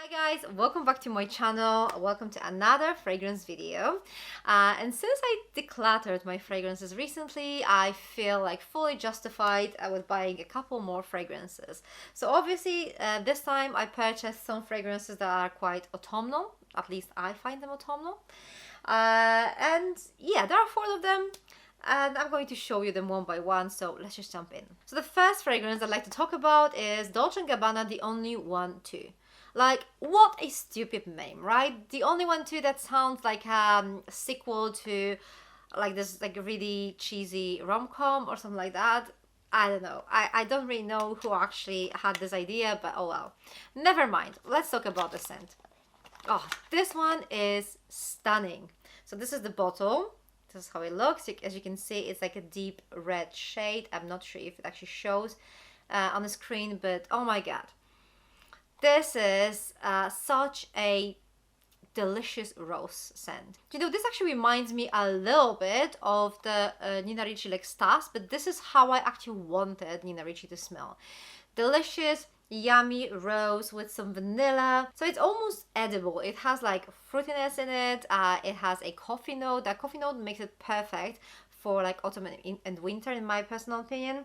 Hi guys, welcome back to my channel. Welcome to another fragrance video. And since I decluttered my fragrances recently, I feel like fully justified with buying a couple more fragrances. So obviously this time I purchased some fragrances that are quite autumnal. At least I find them autumnal. And yeah, there are 4 of them. And I'm going to show you them one by one, so let's just jump in. So the first fragrance I'd like to talk about is Dolce Gabbana, The Only One Too. Like, what a stupid name, right? The Only One Too, that sounds like a sequel to like this like really cheesy rom-com or something like that. I don't know. I don't really know who actually had this idea, but oh well. Never mind. Let's talk about the scent. Oh, this one is stunning. So this is the bottle. This is how it looks. As you can see, it's like a deep red shade. I'm not sure if it actually shows on the screen, but oh my god. This is such a delicious rose scent. You know, this actually reminds me a little bit of the Nina Ricci L'Extase, but this is how I actually wanted Nina Ricci to smell. Delicious, yummy rose with some vanilla. So it's almost edible. It has like fruitiness in it. It has a coffee note. That coffee note makes it perfect for like autumn and winter, in my personal opinion.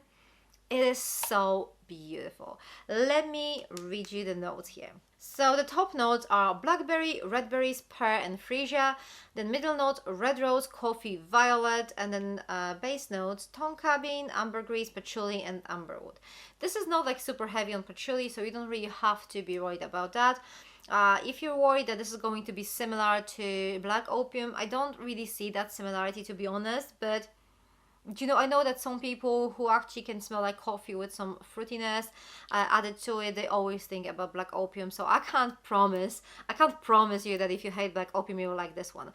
It is so beautiful. Let me read you the notes here. So the top notes are blackberry, red berries, pear and freesia. Then middle notes, red rose, coffee, violet. And then base notes, tonka bean, ambergris, patchouli and amberwood. This is not like super heavy on patchouli, so you don't really have to be worried about that. If you're worried that this is going to be similar to black opium, I don't really see that similarity, to be honest, but you know, I know that some people who actually can smell like coffee with some fruitiness added to it, they always think about black opium. So I can't promise you that if you hate black opium, you will like this one.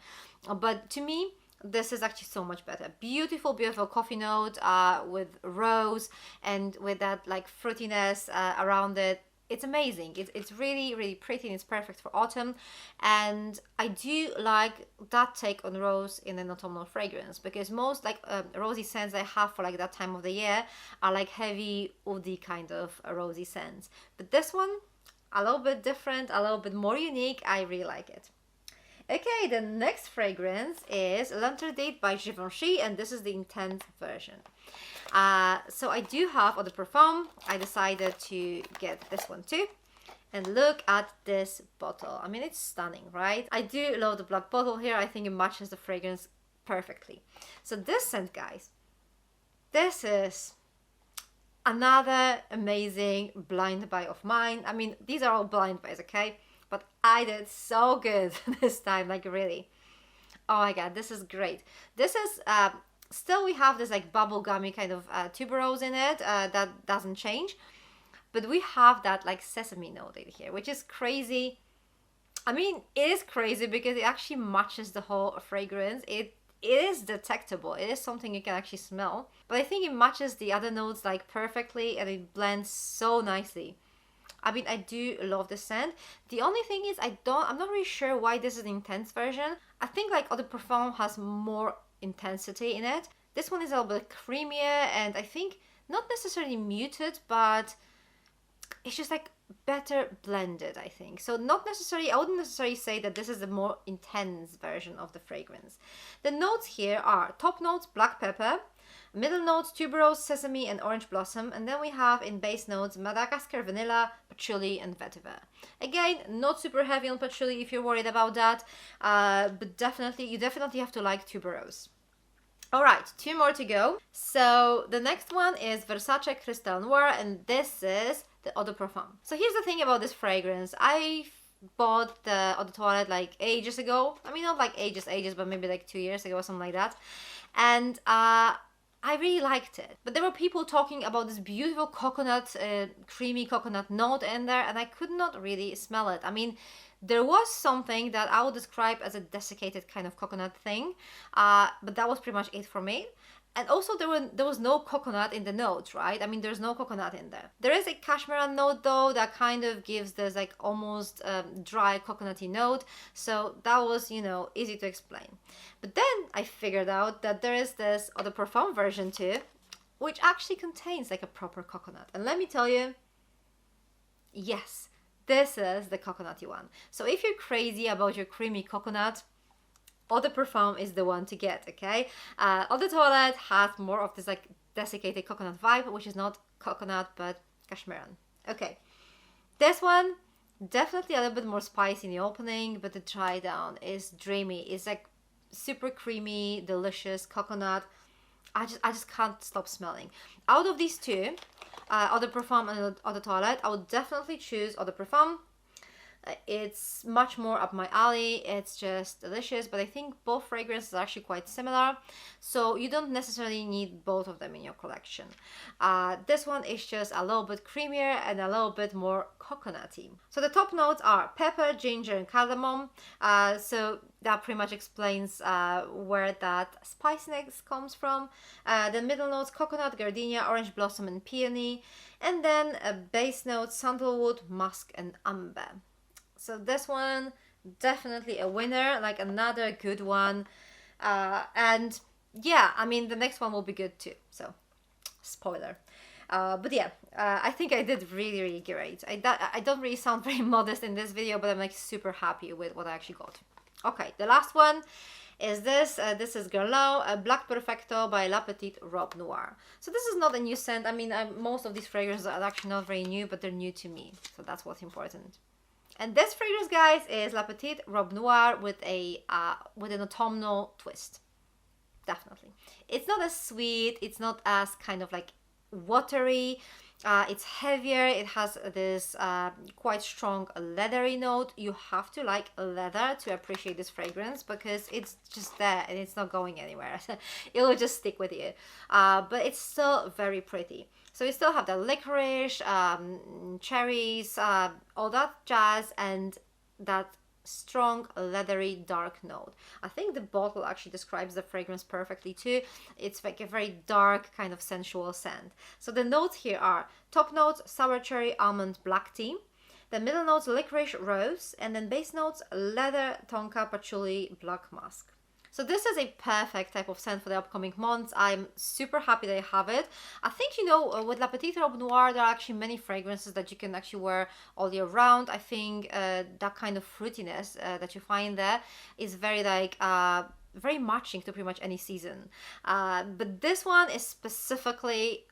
But to me, this is actually so much better. Beautiful, beautiful coffee note with rose and with that like fruitiness around it. It's amazing. It's really, really pretty and it's perfect for autumn. And I do like that take on rose in an autumnal fragrance, because most like rosy scents I have for like that time of the year are like heavy, woody kind of rosy scents. But this one, a little bit different, a little bit more unique. I really like it. Okay, the next fragrance is L'Interdit by Givenchy, and this is the intense version. So I do have Eau de Parfum. I decided to get this one too. And look at this bottle. I mean, it's stunning, right? I do love the black bottle here. I think it matches the fragrance perfectly. So this scent, guys, this is another amazing blind buy of mine. I mean, these are all blind buys, okay? But I did so good this time, like really. Oh my god, this is great. This is still, we have this like bubblegummy kind of tuberose in it that doesn't change, but we have that like sesame note in here, which is crazy. I mean, it is crazy because it actually matches the whole fragrance. It is detectable. It is something you can actually smell, but I think it matches the other notes like perfectly, and it blends so nicely. I mean, I do love the scent. The only thing is I'm not really sure why this is an intense version. I think like Eau de Parfum has more intensity in it. This one is a little bit creamier and I think not necessarily muted, but it's just like better blended, I think. So not necessarily, I wouldn't necessarily say that this is the more intense version of the fragrance. The notes here are top notes, black pepper, middle notes, tuberose, sesame and orange blossom, and then we have in base notes Madagascar, vanilla, patchouli and vetiver. Again, not super heavy on patchouli if you're worried about that, but you definitely have to like tuberose. Alright, 2 more to go. So the next one is Versace Cristal Noir, and this is the Eau de Parfum. So here's the thing about this fragrance. I bought the Eau de Toilette like ages ago. I mean, not like ages, but maybe like 2 years ago or something like that. And I really liked it. But there were people talking about this beautiful coconut, creamy coconut note in there, and I could not really smell it. I mean, there was something that I would describe as a desiccated kind of coconut thing, but that was pretty much it for me. And also there was no coconut in the notes, right? I mean, there's no coconut in there. There is a cashmere note though that kind of gives this like almost dry coconutty note. So that was, you know, easy to explain. But then I figured out that there is this Eau de Parfum version too, which actually contains like a proper coconut. And let me tell you, yes, This is the coconutty one. So if you're crazy about your creamy coconut, Eau de Parfum is the one to get, okay? Eau de Toilette has more of this like desiccated coconut vibe, which is not coconut but cashmeran. Okay, this one definitely a little bit more spicy in the opening, but the dry down is dreamy. It's like super creamy, delicious coconut. I just can't stop smelling. Out of these two, Eau de Parfum and Eau de Toilette, I would definitely choose Eau de Parfum. It's much more up my alley. It's just delicious, but I think both fragrances are actually quite similar, so you don't necessarily need both of them in your collection. This one is just a little bit creamier and a little bit more coconutty. So the top notes are pepper, ginger, and cardamom. So that pretty much explains where that spiciness comes from. The middle notes, coconut, gardenia, orange blossom, and peony. And then base notes, sandalwood, musk, and amber. So this one, definitely a winner, like another good one. And yeah, I mean, the next one will be good too. So, spoiler. But yeah, I think I did really, really great. I don't really sound very modest in this video, but I'm like super happy with what I actually got. Okay, the last one is this. This is Guerlain Black Perfecto by La Petite Robe Noire. So this is not a new scent. I mean, most of these fragrances are actually not very new, but they're new to me. So that's what's important. And this fragrance, guys, is La Petite Robe Noire with an autumnal twist. Definitely. It's not as sweet. It's not as kind of like watery. It's heavier. It has this quite strong leathery note. You have to like leather to appreciate this fragrance because it's just there and it's not going anywhere. It will just stick with you. But it's still very pretty. So you still have the licorice, cherries, all that jazz, and that strong leathery dark note. I think the bottle actually describes the fragrance perfectly too. It's like a very dark kind of sensual scent. So the notes here are top notes, sour cherry, almond, black tea. The middle notes, licorice, rose, and then base notes, leather, tonka, patchouli, black musk. So this is a perfect type of scent for the upcoming months. I'm super happy that I have it. I think, you know, with La Petite Robe Noire, there are actually many fragrances that you can actually wear all year round. I think that kind of fruitiness that you find there is very like, very matching to pretty much any season. But this one is specifically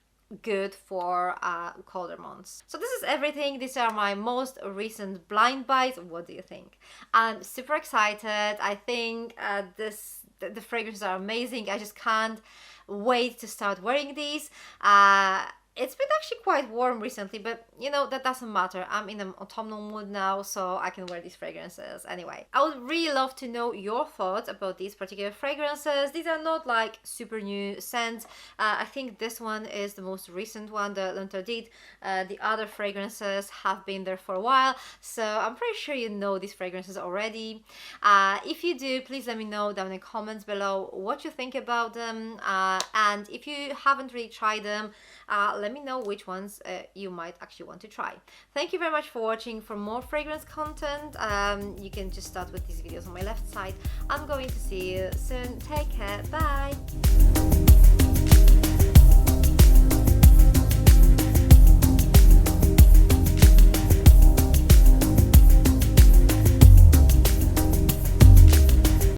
good for colder months. So this is everything. These are my most recent blind buys. What do you think? I'm super excited. I think the fragrances are amazing. I just can't wait to start wearing these. It's been actually quite warm recently, but you know, that doesn't matter. I'm in an autumnal mood now, so I can wear these fragrances anyway. I would really love to know your thoughts about these particular fragrances. These are not like super new scents. I think this one is the most recent one, the L'Interdit. The other fragrances have been there for a while, so I'm pretty sure you know these fragrances already. If you do, please let me know down in the comments below what you think about them. And if you haven't really tried them, let me know which ones you might actually want to try. Thank you very much for watching. For more fragrance content, you can just start with these videos on my left side. I'm going to see you soon. Take care. Bye.